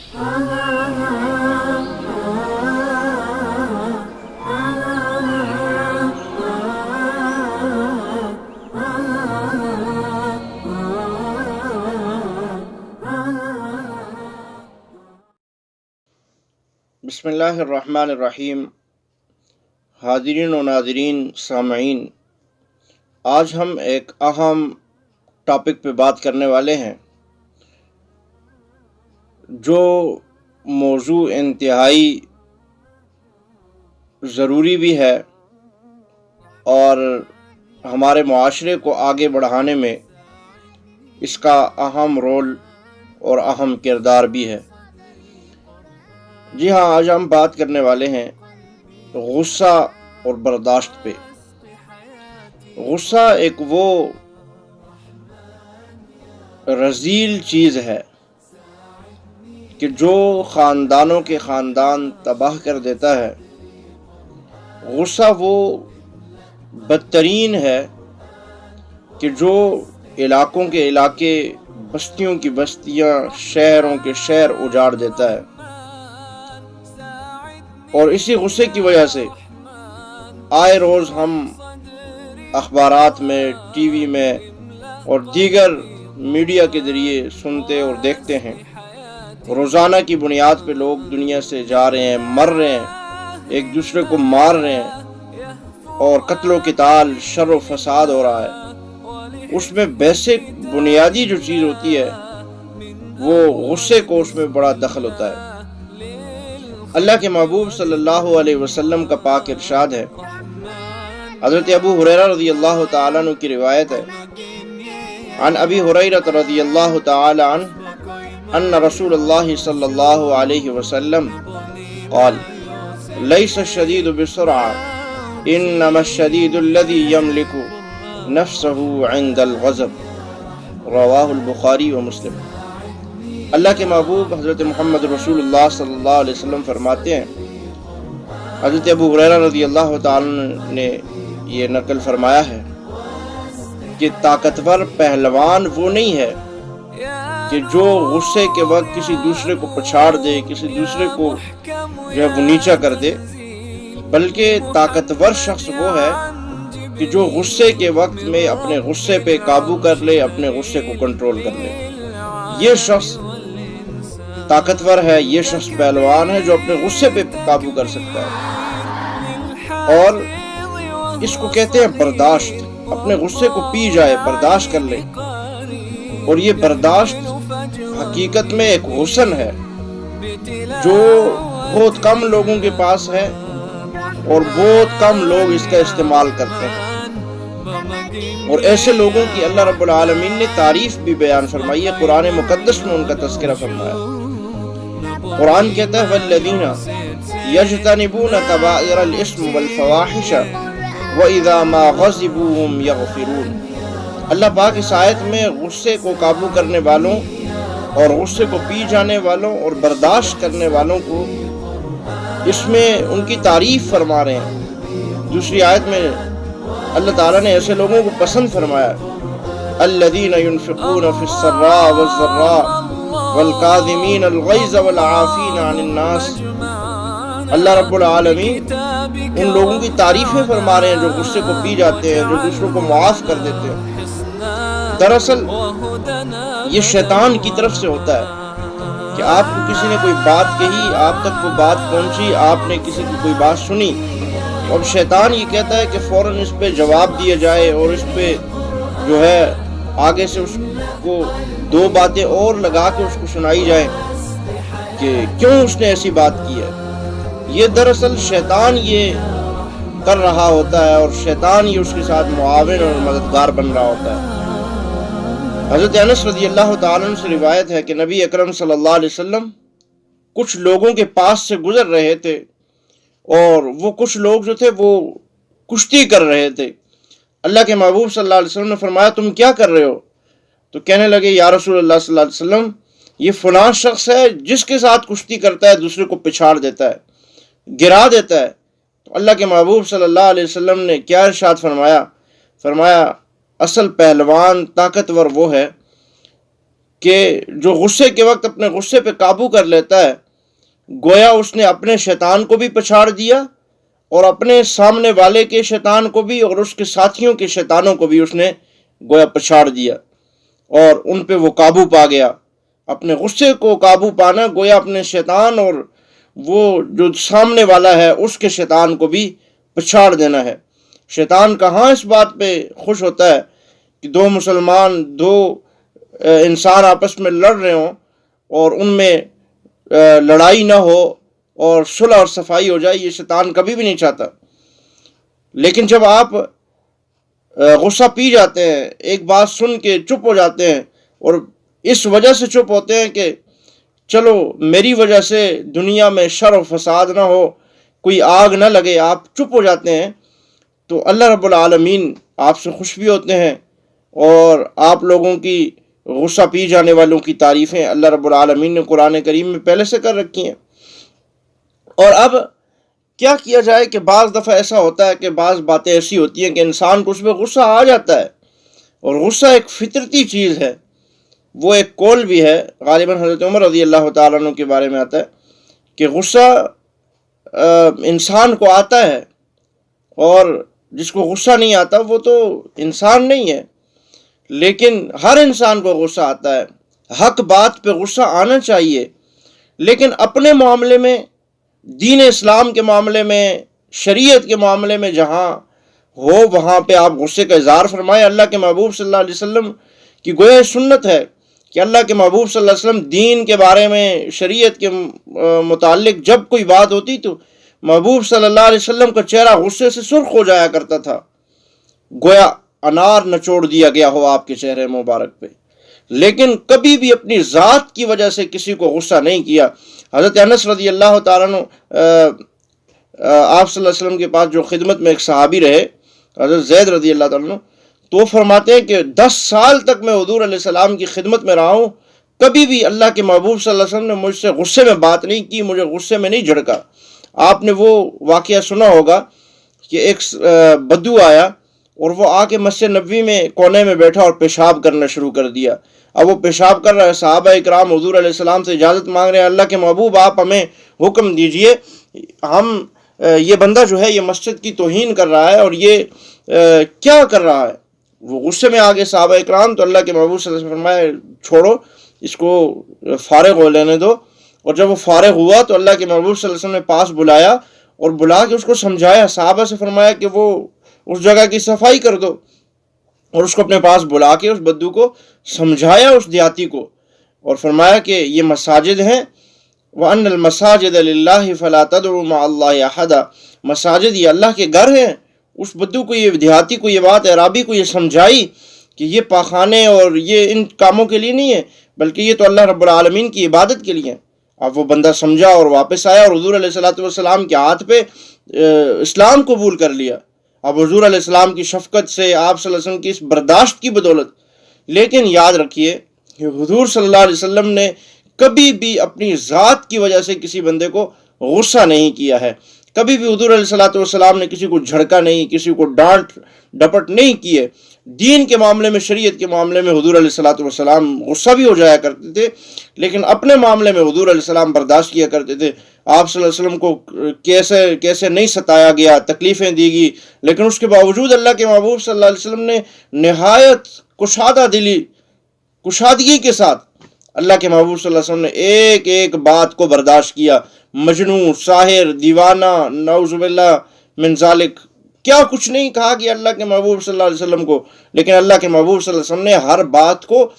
بسم اللہ الرحمن الرحیم۔ حاضرین و ناظرین سامعین، آج ہم ایک اہم ٹاپک پہ بات کرنے والے ہیں، جو موضوع انتہائی ضروری بھی ہے اور ہمارے معاشرے کو آگے بڑھانے میں اس کا اہم رول اور اہم کردار بھی ہے۔ جی ہاں، آج ہم بات کرنے والے ہیں غصہ اور برداشت پہ۔ غصہ ایک وہ رذیل چیز ہے کہ جو خاندانوں کے خاندان تباہ کر دیتا ہے۔ غصہ وہ بدترین ہے کہ جو علاقوں کے علاقے، بستیوں کی بستیاں، شہروں کے شہر اجاڑ دیتا ہے۔ اور اسی غصے کی وجہ سے آئے روز ہم اخبارات میں، ٹی وی میں اور دیگر میڈیا کے ذریعے سنتے اور دیکھتے ہیں۔ روزانہ کی بنیاد پہ لوگ دنیا سے جا رہے ہیں، مر رہے ہیں، ایک دوسرے کو مار رہے ہیں اور قتل و قتال، شر و فساد ہو رہا ہے۔ اس میں بیسک بنیادی جو چیز ہوتی ہے وہ غصے کو، اس میں بڑا دخل ہوتا ہے۔ اللہ کے محبوب صلی اللہ علیہ وسلم کا پاک ارشاد ہے، حضرت ابو ہریرہ رضی اللہ تعالیٰ عنہ کی روایت ہے، عن ابی ہریرہ رضی اللہ تعالی عنہ ان رسول اللہ صلی اللہ علیہ وسلم قال لیس الشدید بسرعہ انما الشدید الذی یملک نفسه عند الغضب، رواہ البخاری و مسلم۔ اللہ کے محبوب حضرت محمد رسول اللہ صلی اللہ علیہ وسلم فرماتے ہیں، حضرت ابو ہریرہ رضی اللہ تعالیٰ نے یہ نقل فرمایا ہے کہ طاقتور پہلوان وہ نہیں ہے کہ جو غصے کے وقت کسی دوسرے کو پچھاڑ دے، کسی دوسرے کو جو ہے وہ نیچا کر دے، بلکہ طاقتور شخص وہ ہے کہ جو غصے کے وقت میں اپنے غصے پہ قابو کر لے، اپنے غصے کو کنٹرول کر لے۔ یہ شخص طاقتور ہے، یہ شخص پہلوان ہے جو اپنے غصے پہ قابو کر سکتا ہے۔ اور اس کو کہتے ہیں برداشت، اپنے غصے کو پی جائے، برداشت کر لے۔ اور یہ برداشت حقیقت میں ایک حسن ہے جو بہت کم لوگوں کے پاس ہے اور بہت کم لوگ اس کا استعمال کرتے ہیں۔ اور ایسے لوگوں کی اللہ رب العالمین نے تعریف بھی بیان فرمائی ہے، قرآن مقدس میں ان کا تذکرہ فرمایا۔ قرآن کہتا ہے والذین یجتنبون کبائر الاسم والفواحش واذا ما غضبوا هم یغفرون۔ اللہ پاک اس آیت میں غصے کو قابو کرنے والوں اور غصے کو پی جانے والوں اور برداشت کرنے والوں کو اس میں ان کی تعریف فرما رہے ہیں۔ دوسری آیت میں اللہ تعالیٰ نے ایسے لوگوں کو پسند فرمایا، الذین ينفقون فی السراء والضراء والکاظمین الغیظ والعافین عن الناس۔ اللہ رب العالمین ان لوگوں کی تعریفیں فرما رہے ہیں جو غصے کو پی جاتے ہیں، جو دوسروں کو معاف کر دیتے ہیں۔ دراصل یہ شیطان کی طرف سے ہوتا ہے کہ آپ کو کسی نے کوئی بات کہی، آپ تک وہ بات پہنچی، آپ نے کسی کی کوئی بات سنی، اب شیطان یہ کہتا ہے کہ فوراً اس پہ جواب دیا جائے اور اس پہ جو ہے آگے سے اس کو دو باتیں اور لگا کے اس کو سنائی جائے کہ کیوں اس نے ایسی بات کی ہے۔ یہ دراصل شیطان یہ کر رہا ہوتا ہے اور شیطان یہ اس کے ساتھ معاون اور مددگار بن رہا ہوتا ہے۔ حضرت انس رضی اللہ تعالیٰ عنہ سے روایت ہے کہ نبی اکرم صلی اللہ علیہ وسلم کچھ لوگوں کے پاس سے گزر رہے تھے اور وہ کچھ لوگ جو تھے وہ کشتی کر رہے تھے۔ اللہ کے محبوب صلی اللہ علیہ وسلم نے فرمایا تم کیا کر رہے ہو؟ تو کہنے لگے یا رسول اللہ صلی اللہ علیہ وسلم یہ فلاں شخص ہے جس کے ساتھ کشتی کرتا ہے، دوسرے کو پچھاڑ دیتا ہے، گرا دیتا ہے۔ تو اللہ کے محبوب صلی اللہ علیہ وسلم نے کیا ارشاد فرمایا؟ فرمایا اصل پہلوان طاقتور وہ ہے کہ جو غصے کے وقت اپنے غصے پہ قابو کر لیتا ہے، گویا اس نے اپنے شیطان کو بھی پچھاڑ دیا اور اپنے سامنے والے کے شیطان کو بھی اور اس کے ساتھیوں کے شیطانوں کو بھی اس نے گویا پچھاڑ دیا اور ان پہ وہ قابو پا گیا۔ اپنے غصے کو قابو پانا گویا اپنے شیطان اور وہ جو سامنے والا ہے اس کے شیطان کو بھی پچھاڑ دینا ہے۔ شیطان کہاں اس بات پہ خوش ہوتا ہے کہ دو مسلمان، دو انسان آپس میں لڑ رہے ہوں اور ان میں لڑائی نہ ہو اور صلح اور صفائی ہو جائے، یہ شیطان کبھی بھی نہیں چاہتا۔ لیکن جب آپ غصہ پی جاتے ہیں، ایک بات سن کے چپ ہو جاتے ہیں اور اس وجہ سے چپ ہوتے ہیں کہ چلو میری وجہ سے دنیا میں شر و فساد نہ ہو، کوئی آگ نہ لگے، آپ چپ ہو جاتے ہیں، تو اللہ رب العالمین آپ سے خوش بھی ہوتے ہیں اور آپ لوگوں کی غصہ پی جانے والوں کی تعریفیں اللہ رب العالمین نے قرآن کریم میں پہلے سے کر رکھی ہیں۔ اور اب کیا کیا جائے کہ بعض دفعہ ایسا ہوتا ہے کہ بعض باتیں ایسی ہوتی ہیں کہ انسان کو اس میں غصہ آ جاتا ہے، اور غصہ ایک فطرتی چیز ہے۔ وہ ایک قول بھی ہے، غالباً حضرت عمر رضی اللہ تعالیٰ عنہ کے بارے میں آتا ہے کہ غصہ انسان کو آتا ہے، اور جس کو غصہ نہیں آتا وہ تو انسان نہیں ہے، لیکن ہر انسان کو غصہ آتا ہے۔ حق بات پہ غصہ آنا چاہیے، لیکن اپنے معاملے میں، دین اسلام کے معاملے میں، شریعت کے معاملے میں جہاں ہو وہاں پہ آپ غصے کا اظہار فرمائیں۔ اللہ کے محبوب صلی اللہ علیہ وسلم کی گویا سنت ہے کہ اللہ کے محبوب صلی اللہ علیہ وسلم دین کے بارے میں، شریعت کے متعلق جب کوئی بات ہوتی تو محبوب صلی اللہ علیہ وسلم کا چہرہ غصے سے سرخ ہو جایا کرتا تھا، گویا انار نچوڑ دیا گیا ہو آپ کے چہرے مبارک پہ، لیکن کبھی بھی اپنی ذات کی وجہ سے کسی کو غصہ نہیں کیا۔ حضرت انس رضی اللہ تعالیٰ عنہ آپ صلی اللہ علیہ وسلم کے پاس جو خدمت میں ایک صحابی رہے، حضرت زید رضی اللہ تعالیٰ عنہ، تو وہ فرماتے ہیں کہ 10 سال تک میں حضور علیہ السلام کی خدمت میں رہا ہوں، کبھی بھی اللہ کے محبوب صلی اللہ علیہ وسلم نے مجھ سے غصے میں بات نہیں کی، مجھے غصے میں نہیں جھڑکا۔ آپ نے وہ واقعہ سنا ہوگا کہ ایک بدو آیا اور وہ آ کے مسجد نبوی میں کونے میں بیٹھا اور پیشاب کرنا شروع کر دیا۔ اب وہ پیشاب کر رہا ہے، صحابہ اکرام حضور علیہ السلام سے اجازت مانگ رہے ہیں، اللہ کے محبوب آپ ہمیں حکم دیجئے، ہم یہ بندہ جو ہے یہ مسجد کی توہین کر رہا ہے اور یہ کیا کر رہا ہے۔ وہ غصے میں آگے صحابہ اکرام، تو اللہ کے محبوب صلی اللہ علیہ وسلم نے فرمایا چھوڑو اس کو، فارغ ہو لینے دو۔ اور جب وہ فارغ ہوا تو اللہ کے محبوب صلی اللہ علیہ وسلم نے پاس بلایا اور بلا کے اس کو سمجھایا، صحابہ سے فرمایا کہ وہ اس جگہ کی صفائی کر دو، اور اس کو اپنے پاس بلا کے اس بدو کو سمجھایا، اس دیہاتی کو، اور فرمایا کہ یہ مساجد ہیں، وَأَنَّ الْمَسَاجِدَ لِلَّهِ فَلَا تَدْعُوا مَعَ اللَّهِ أَحَدًا، مساجد یہ اللہ کے گھر ہیں۔ اس بدو کو، یہ دیہاتی کو یہ بات، عرابی کو یہ سمجھائی کہ یہ پاخانے اور یہ ان کاموں کے لیے نہیں ہے، بلکہ یہ تو اللہ رب العالمین کی عبادت کے لیے ہیں۔ اب وہ بندہ سمجھا اور واپس آیا اور حضور علیہ السلام کے ہاتھ پہ اسلام قبول کر لیا۔ اب حضور علیہ السلام کی شفقت سے، آپ صلی اللہ علیہ وسلم کی اس برداشت کی بدولت۔ لیکن یاد رکھیے کہ حضور صلی اللہ علیہ وسلم نے کبھی بھی اپنی ذات کی وجہ سے کسی بندے کو غصہ نہیں کیا ہے، کبھی بھی حضور علیہ السلام نے کسی کو جھڑکا نہیں، کسی کو ڈانٹ ڈپٹ نہیں کی ہے۔ دین کے معاملے میں، شریعت کے معاملے میں حضور علیہ السلام غصہ بھی ہو جایا کرتے تھے، لیکن اپنے معاملے میں حضور علیہ السلام برداشت کیا کرتے تھے۔ آپ صلی اللہ علیہ وسلم کو کیسے نہیں ستایا گیا، تکلیفیں دی گئی، لیکن اس کے باوجود اللہ کے محبوب صلی اللہ علیہ وسلم نے نہایت کشادگی کے ساتھ اللہ کے محبوب صلی اللہ علیہ وسلم نے ایک ایک بات کو برداشت کیا۔ مجنون، ساحر، دیوانہ، نعوذ باللہ من ذالک، کیا کچھ نہیں کہا کہ اللہ کے محبوب صلی اللہ علیہ وسلم کو، لیکن اللہ کے محبوب صلی اللہ علیہ وسلم نے ہر بات کو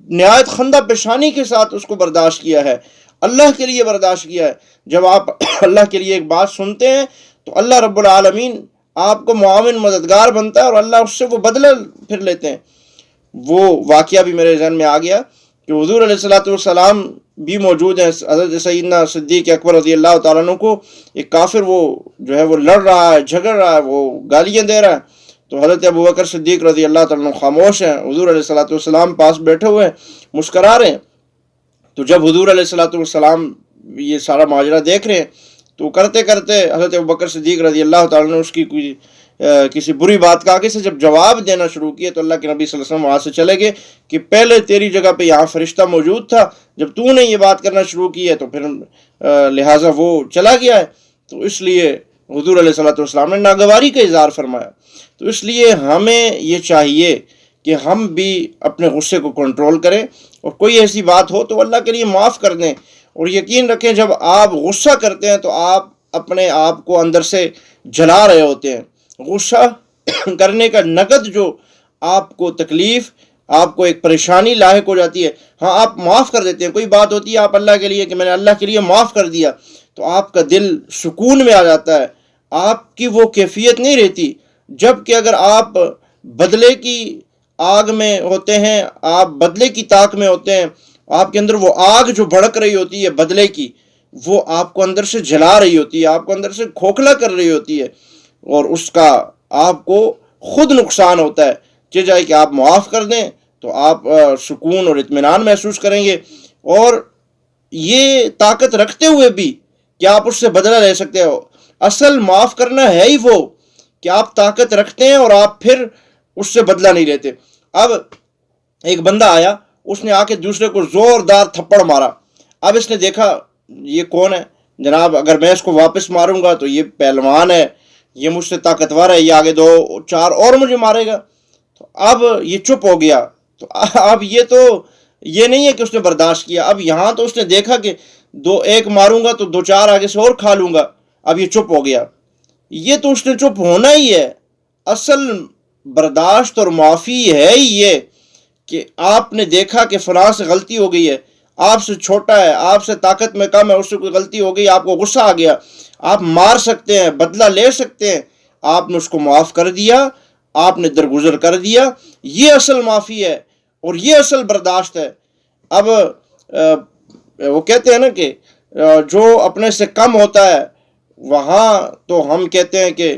نہایت خندہ پیشانی کے ساتھ اس کو برداشت کیا ہے، اللہ کے لیے برداشت کیا ہے۔ جب آپ اللہ کے لیے ایک بات سنتے ہیں تو اللہ رب العالمین آپ کو معاون، مددگار بنتا ہے، اور اللہ اس سے وہ بدلہ پھر لیتے ہیں۔ وہ واقعہ بھی میرے ذہن میں آ گیا کہ حضور علیہ السلام بھی موجود ہیں، حضرت سیدنا صدیق اکبر رضی اللہ تعالیٰ عنہ کو ایک کافر وہ جو ہے وہ لڑ رہا ہے، جھگڑ رہا ہے، وہ گالیاں دے رہا ہے، تو حضرت ابو بکر صدیق رضی اللہ تعالیٰ عنہ خاموش ہیں، حضور علیہ السلام پاس بیٹھے ہوئے ہیں، مسکرا رہے ہیں۔ تو جب حضور علیہ السلام یہ سارا ماجرا دیکھ رہے ہیں تو کرتے کرتے حضرت ابو بکر صدیق رضی اللہ تعالیٰ عنہ اس کی کوئی کسی بری بات کا آگے سے جب جواب دینا شروع کیا تو اللہ کے نبی صلی اللہ علیہ وسلم وہاں سے چلے گئے کہ پہلے تیری جگہ پہ یہاں فرشتہ موجود تھا، جب تو نے یہ بات کرنا شروع کی ہے تو پھر لہٰذا وہ چلا گیا ہے۔ تو اس لیے حضور علیہ الصلوۃ والسلام نے ناگواری کا اظہار فرمایا۔ تو اس لیے ہمیں یہ چاہیے کہ ہم بھی اپنے غصے کو کنٹرول کریں، اور کوئی ایسی بات ہو تو اللہ کے لیے معاف کر دیں، اور یقین رکھیں جب آپ غصہ کرتے ہیں تو آپ اپنے آپ کو اندر سے جلا رہے ہوتے ہیں۔ غصہ کرنے کا نقد جو آپ کو تکلیف، آپ کو ایک پریشانی لاحق ہو جاتی ہے، ہاں آپ معاف کر دیتے ہیں، کوئی بات ہوتی ہے آپ اللہ کے لیے کہ میں نے اللہ کے لیے معاف کر دیا، تو آپ کا دل سکون میں آ جاتا ہے، آپ کی وہ کیفیت نہیں رہتی۔ جب کہ اگر آپ بدلے کی آگ میں ہوتے ہیں، آپ بدلے کی طاق میں ہوتے ہیں، آپ کے اندر وہ آگ جو بھڑک رہی ہوتی ہے بدلے کی، وہ آپ کو اندر سے جلا رہی ہوتی ہے، آپ کو اندر سے کھوکھلا کر رہی ہوتی ہے، اور اس کا آپ کو خود نقصان ہوتا ہے۔ جائے کہ آپ معاف کر دیں تو آپ سکون اور اطمینان محسوس کریں گے، اور یہ طاقت رکھتے ہوئے بھی کہ آپ اس سے بدلہ لے سکتے ہو۔ اصل معاف کرنا ہے ہی وہ کہ آپ طاقت رکھتے ہیں اور آپ پھر اس سے بدلہ نہیں لیتے۔ اب ایک بندہ آیا، اس نے آ کے دوسرے کو زوردار تھپڑ مارا۔ اب اس نے دیکھا یہ کون ہے جناب، اگر میں اس کو واپس ماروں گا تو یہ پہلوان ہے، یہ مجھ سے طاقتور ہے، یہ آگے 2-4 اور مجھے مارے گا۔ تو اب یہ چپ ہو گیا۔ تو اب یہ نہیں ہے کہ اس نے برداشت کیا، اب یہاں تو اس نے دیکھا کہ 1 ماروں گا تو 2-4 آگے سے اور کھا لوں گا، اب یہ چپ ہو گیا۔ یہ تو اس نے چپ ہونا ہی ہے۔ اصل برداشت اور معافی ہے ہی یہ کہ آپ نے دیکھا کہ فلاں سے غلطی ہو گئی ہے، آپ سے چھوٹا ہے، آپ سے طاقت میں کم ہے، اس سے کوئی غلطی ہو گئی، آپ کو غصہ آ گیا، آپ مار سکتے ہیں، بدلہ لے سکتے ہیں، آپ نے اس کو معاف کر دیا، آپ نے درگزر کر دیا۔ یہ اصل معافی ہے اور یہ اصل برداشت ہے۔ اب وہ کہتے ہیں نا کہ جو اپنے سے کم ہوتا ہے وہاں تو ہم کہتے ہیں کہ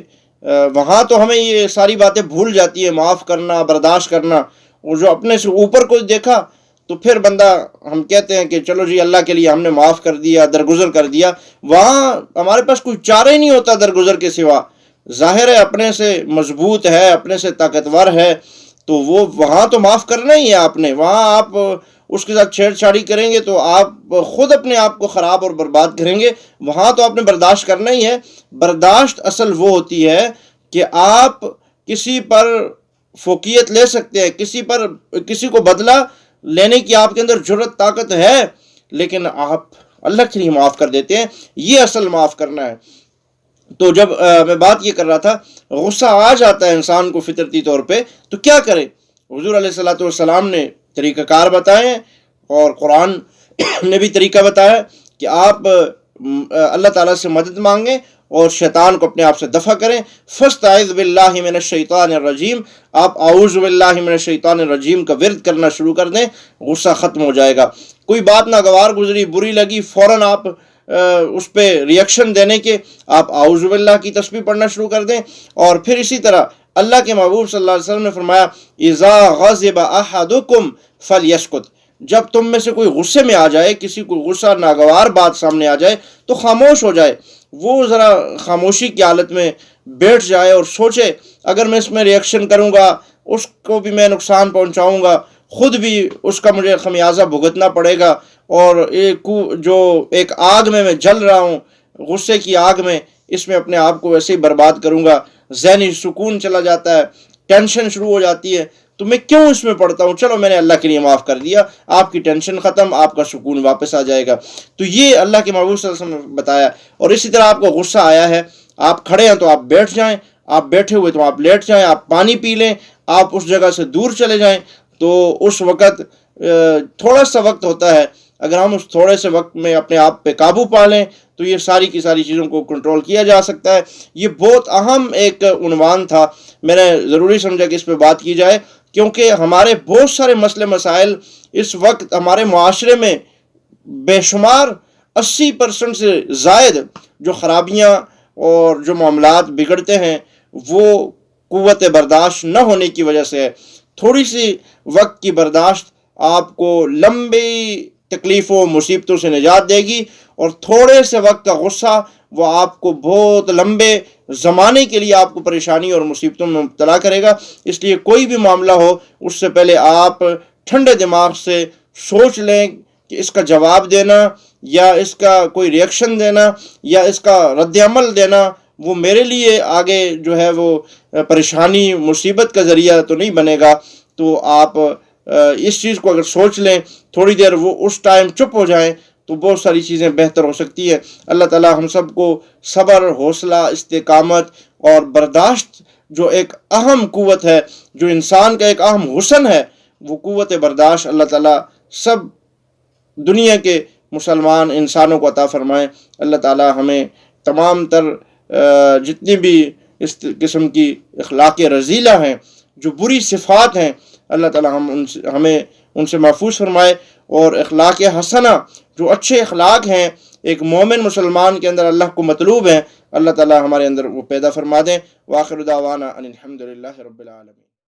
وہاں تو ہمیں یہ ساری باتیں بھول جاتی ہیں، معاف کرنا، برداشت کرنا، اور جو اپنے سے اوپر کو دیکھا تو پھر بندہ ہم کہتے ہیں کہ چلو جی اللہ کے لیے ہم نے معاف کر دیا، درگزر کر دیا۔ وہاں ہمارے پاس کوئی چارہ ہی نہیں ہوتا درگزر کے سوا۔ ظاہر ہے اپنے سے مضبوط ہے، اپنے سے طاقتور ہے، تو وہ وہاں تو معاف کرنا ہی ہے آپ نے۔ وہاں آپ اس کے ساتھ چھیڑ چھاڑی کریں گے تو آپ خود اپنے آپ کو خراب اور برباد کریں گے۔ وہاں تو آپ نے برداشت کرنا ہی ہے۔ برداشت اصل وہ ہوتی ہے کہ آپ کسی پر فوقیت لے سکتے ہیں، کسی کو بدلہ لینے کی آپ کے اندر جرأت طاقت ہے، لیکن آپ اللہ کے لیے معاف کر دیتے ہیں۔ یہ اصل معاف کرنا ہے۔ تو جب میں بات یہ کر رہا تھا، غصہ آ جاتا ہے انسان کو فطرتی طور پہ، تو کیا کرے؟ حضور علیہ الصلوۃ والسلام نے طریقہ کار بتائے ہیں، اور قرآن نے بھی طریقہ بتایا کہ آپ اللہ تعالیٰ سے مدد مانگیں اور شیطان کو اپنے آپ سے دفع کریں۔ فاستعذ باللہ من الشیطان الرجیم، آپ اعوذ باللہ من الشیطان الرجیم کا ورد کرنا شروع کر دیں، غصہ ختم ہو جائے گا۔ کوئی بات ناگوار گزری، بری لگی، فوراً آپ اس پہ ریئیکشن دینے کے آپ اعوذ باللہ کی تسبیح پڑھنا شروع کر دیں۔ اور پھر اسی طرح اللہ کے محبوب صلی اللہ علیہ وسلم نے فرمایا اذا غضب احدکم فلیسکت، جب تم میں سے کوئی غصے میں آ جائے، کسی کو غصہ ناگوار بات سامنے آ جائے تو خاموش ہو جائے، وہ ذرا خاموشی کی حالت میں بیٹھ جائے اور سوچے اگر میں اس میں ریئیکشن کروں گا اس کو بھی میں نقصان پہنچاؤں گا، خود بھی اس کا مجھے خمیازہ بھگتنا پڑے گا، اور ایک آگ میں جل رہا ہوں، غصے کی آگ میں، اس میں اپنے آپ کو ویسے ہی برباد کروں گا، ذہنی سکون چلا جاتا ہے، ٹینشن شروع ہو جاتی ہے، تو میں کیوں اس میں پڑھتا ہوں؟ چلو میں نے اللہ کے لیے معاف کر دیا، آپ کی ٹینشن ختم، آپ کا سکون واپس آ جائے گا۔ تو یہ اللہ کے محبوب صلی اللہ علیہ وسلم نے بتایا۔ اور اسی طرح آپ کو غصہ آیا ہے، آپ کھڑے ہیں تو آپ بیٹھ جائیں، آپ بیٹھے ہوئے تو آپ لیٹ جائیں، آپ پانی پی لیں، آپ اس جگہ سے دور چلے جائیں۔ تو اس وقت تھوڑا سا وقت ہوتا ہے، اگر ہم اس تھوڑے سے وقت میں اپنے آپ پہ قابو پا لیں تو یہ ساری کی ساری چیزوں کو کنٹرول کیا جا سکتا ہے۔ یہ بہت اہم ایک عنوان تھا، میں نے ضروری سمجھا کہ اس پہ بات کی جائے، کیونکہ ہمارے بہت سارے مسئلے مسائل اس وقت ہمارے معاشرے میں بے شمار 80% سے زائد جو خرابیاں اور جو معاملات بگڑتے ہیں وہ قوت برداشت نہ ہونے کی وجہ سے ہے۔ تھوڑی سی وقت کی برداشت آپ کو لمبی تکلیفوں مصیبتوں سے نجات دے گی، اور تھوڑے سے وقت کا غصہ وہ آپ کو بہت لمبے زمانے کے لیے آپ کو پریشانی اور مصیبتوں میں مبتلا کرے گا۔ اس لیے کوئی بھی معاملہ ہو اس سے پہلے آپ ٹھنڈے دماغ سے سوچ لیں کہ اس کا جواب دینا یا اس کا کوئی ریئیکشن دینا یا اس کا رد عمل دینا وہ میرے لیے آگے جو ہے وہ پریشانی مصیبت کا ذریعہ تو نہیں بنے گا۔ تو آپ اس چیز کو اگر سوچ لیں، تھوڑی دیر وہ اس ٹائم چپ ہو جائیں تو بہت ساری چیزیں بہتر ہو سکتی ہیں۔ اللہ تعالی ہم سب کو صبر، حوصلہ، استقامت اور برداشت جو ایک اہم قوت ہے، جو انسان کا ایک اہم حسن ہے، وہ قوت برداشت اللہ تعالی سب دنیا کے مسلمان انسانوں کو عطا فرمائیں۔ اللہ تعالی ہمیں تمام تر جتنی بھی اس قسم کی اخلاق رذیلہ ہیں، جو بری صفات ہیں، اللہ تعالی ہمیں ان سے محفوظ فرمائے، اور اخلاق حسنہ جو اچھے اخلاق ہیں ایک مومن مسلمان کے اندر اللہ کو مطلوب ہیں، اللہ تعالی ہمارے اندر وہ پیدا فرما دیں۔ وآخر دعوانا ان الحمد للہ رب العالمین۔